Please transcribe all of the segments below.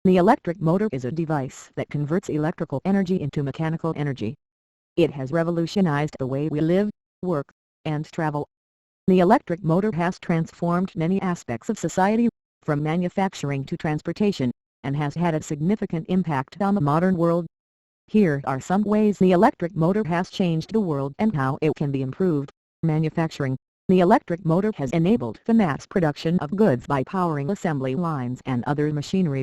The electric motor is a device that converts electrical energy into mechanical energy. It has revolutionized the way we live, work, and travel. The electric motor has transformed many aspects of society, from manufacturing to transportation, and has had a significant impact on the modern world. Here are some ways the electric motor has changed the world and how it can be improved. Manufacturing. The electric motor has enabled the mass production of goods by powering assembly lines and other machinery.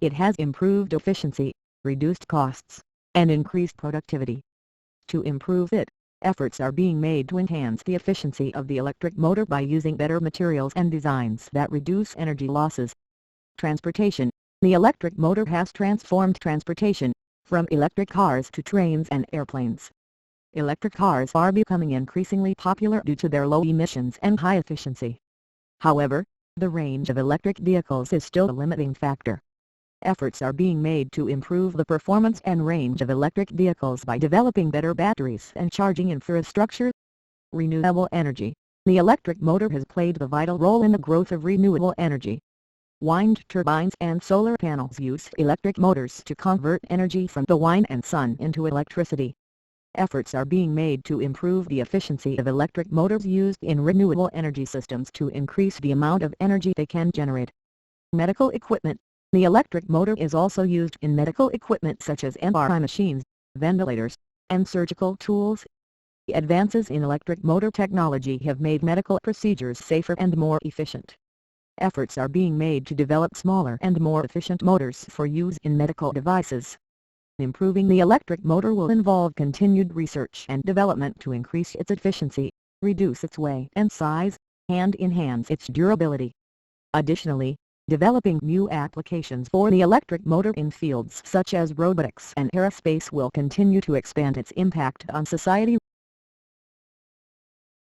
It has improved efficiency, reduced costs, and increased productivity. To improve it, efforts are being made to enhance the efficiency of the electric motor by using better materials and designs that reduce energy losses. Transportation. The electric motor has transformed transportation, from electric cars to trains and airplanes. Electric cars are becoming increasingly popular due to their low emissions and high efficiency. However, the range of electric vehicles is still a limiting factor. Efforts are being made to improve the performance and range of electric vehicles by developing better batteries and charging infrastructure. Renewable energy. The electric motor has played a vital role in the growth of renewable energy. Wind turbines and solar panels use electric motors to convert energy from the wind and sun into electricity. Efforts are being made to improve the efficiency of electric motors used in renewable energy systems to increase the amount of energy they can generate. Medical equipment. The electric motor is also used in medical equipment such as MRI machines, ventilators, and surgical tools. Advances in electric motor technology have made medical procedures safer and more efficient. Efforts are being made to develop smaller and more efficient motors for use in medical devices. Improving the electric motor will involve continued research and development to increase its efficiency, reduce its weight and size, and enhance its durability. Additionally, developing new applications for the electric motor in fields such as robotics and aerospace will continue to expand its impact on society.